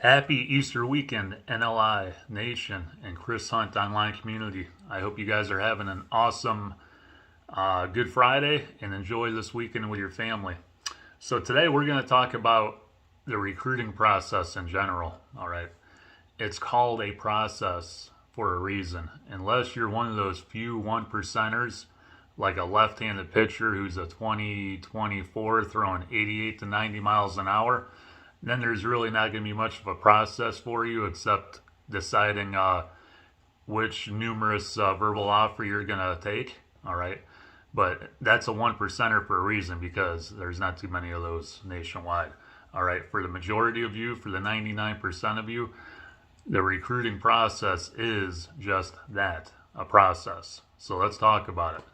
Happy Easter weekend, NLI Nation and Chris Hunt online community. I hope you guys are having an awesome Good Friday and enjoy this weekend with your family. So today we're going to talk about the recruiting process in general. All right. It's called a process for a reason. Unless you're one of those few 1%ers, like a left-handed pitcher who's a 2024 throwing 88 to 90 miles an hour, then there's really not going to be much of a process for you except deciding which numerous verbal offer you're going to take. All right. But that's a 1%er for a reason, because there's not too many of those nationwide. All right. For the majority of you, for the 99% of you, the recruiting process is just that, a process. So let's talk about it.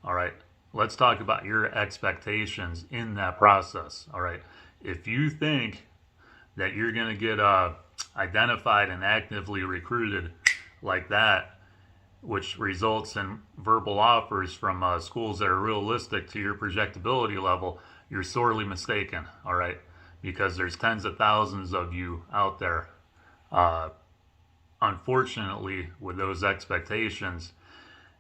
All right. Let's talk about your expectations in that process. All right. If you think that you're going to get identified and actively recruited like that, which results in verbal offers from schools that are realistic to your projectability level, you're sorely mistaken. All right. Because there's tens of thousands of you out there, unfortunately, with those expectations.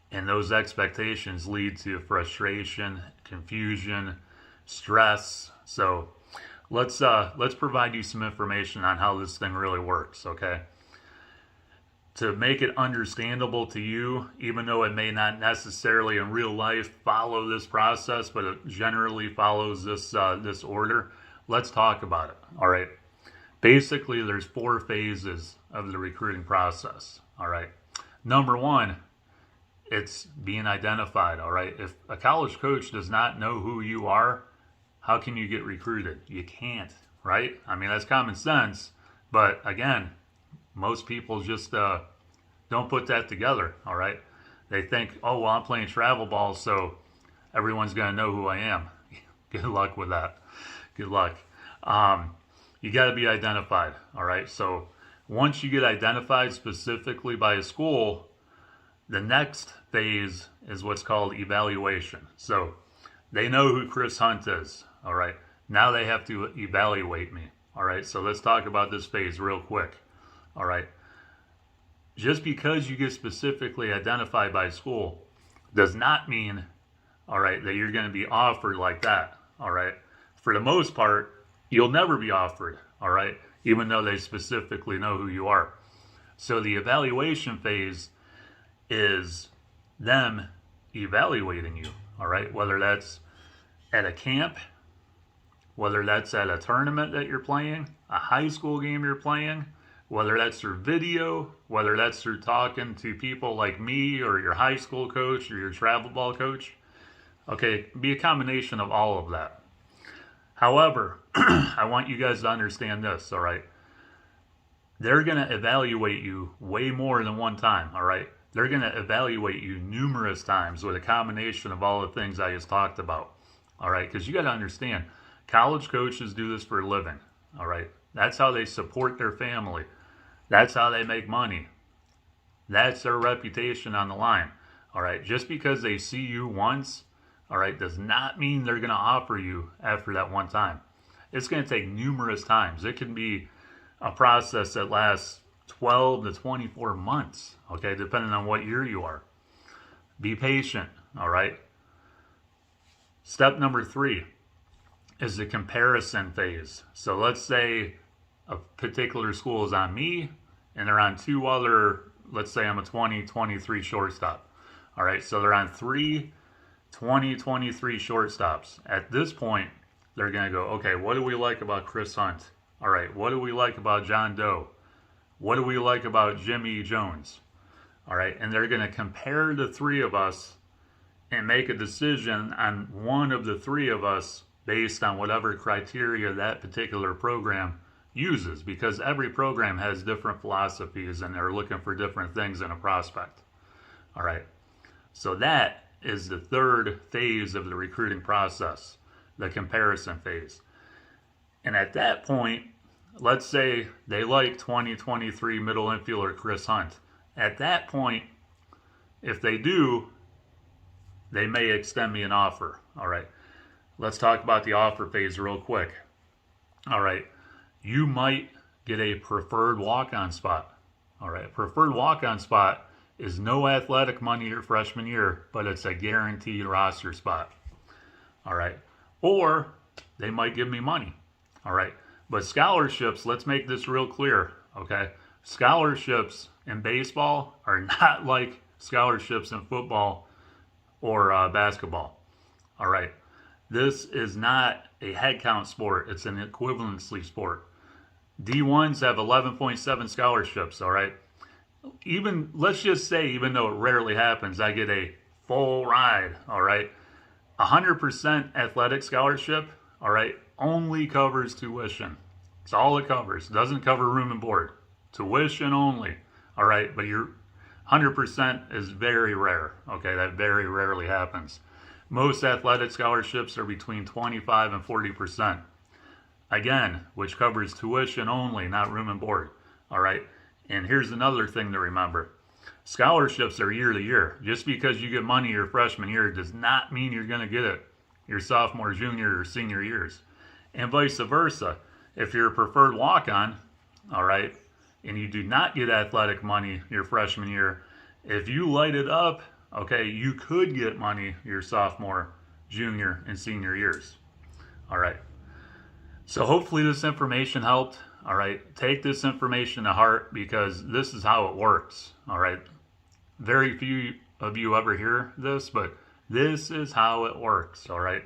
And those expectations lead to frustration, confusion, stress. So let's provide you some information on how this thing really works, okay? To make it understandable to you, even though it may not necessarily in real life follow this process, but it generally follows this order. Let's talk about it. All right. Basically, there's 4 phases of the recruiting process. All right. Number 1, it's being identified. All right. If a college coach does not know who you are, how can you get recruited? You can't, right? I mean, that's common sense. But again, most people just don't put that together, all right? They think, oh, well, I'm playing travel ball, so everyone's going to know who I am. Good luck with that. Good luck. You got to be identified, all right? So once you get identified specifically by a school, the next phase is what's called evaluation. So they know who Chris Hunt is, all right? Now they have to evaluate me, all right? So let's talk about this phase real quick, all right? Just because you get specifically identified by school does not mean, all right, that you're going to be offered like that, all right? For the most part, you'll never be offered, all right, even though they specifically know who you are. So the evaluation phase is them evaluating you, all right, whether that's at a camp, whether that's at a tournament that you're playing, a high school game you're playing, whether that's through video, whether that's through talking to people like me or your high school coach or your travel ball coach. Okay, be a combination of all of that. However, I want you guys to understand this, all right? They're going to evaluate you way more than one time, all right? They're going to evaluate you numerous times with a combination of all the things I just talked about, all right? Because you got to understand, college coaches do this for a living, all right? That's how they support their family. That's how they make money. That's their reputation on the line, all right? Just because they see you once, all right, does not mean they're going to offer you after that one time. It's going to take numerous times. It can be a process that lasts 12 to 24 months, okay, depending on what year you are. Be patient, all right? Step number 3 is the comparison phase. So let's say a particular school is on me and they're on 2 other, let's say I'm a 2023 shortstop. All right, so they're on 3 2023 shortstops. At this point, they're going to go, okay, what do we like about Chris Hunt? All right, what do we like about John Doe? What do we like about Jimmy Jones? All right, and they're going to compare the 3 of us and make a decision on one of the 3 of us based on whatever criteria that particular program uses, because every program has different philosophies and they're looking for different things in a prospect. All right, so that is the 3rd phase of the recruiting process, the comparison phase. And at that point, let's say they like 2023 middle infielder Chris Hunt. At that point, if they do, they may extend me an offer. All right. Let's talk about the offer phase real quick. All right. You might get a preferred walk-on spot. All right, preferred walk-on spot is no athletic money your freshman year, but it's a guaranteed roster spot. All right, or they might give me money. All right, but scholarships, let's make this real clear. Okay, scholarships in baseball are not like scholarships in football or basketball. All right, this is not a head count sport, it's an equivalency sport. D1s have 11.7 scholarships. All right, even let's just say, even though it rarely happens, I get a full ride. All right, 100% athletic scholarship, all right, only covers tuition. It's all it covers. It doesn't cover room and board. Tuition only. All right, but your 100% is very rare. Okay, that very rarely happens. Most athletic scholarships are between 25 and 40%. Again, which covers tuition only, not room and board. All right, and here's another thing to remember. Scholarships are year to year. Just because you get money your freshman year does not mean you're going to get it your sophomore, junior, or senior years. And vice versa. If you're a preferred walk-on, all right, and you do not get athletic money your freshman year, if you light it up, okay, you could get money your sophomore, junior, and senior years. All right. So hopefully this information helped. All right, take this information to heart because this is how it works. All right, very few of you ever hear this, but this is how it works. All right,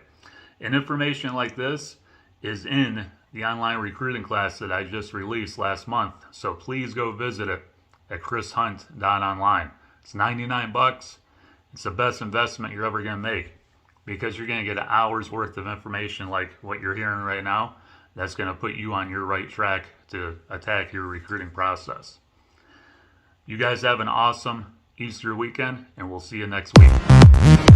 and information like this is in the online recruiting class that I just released last month. So please go visit it at chrishunt.online. It's $99. It's the best investment you're ever going to make because you're going to get an hour's worth of information like what you're hearing right now. That's going to put you on your right track to attack your recruiting process. You guys have an awesome Easter weekend, and we'll see you next week.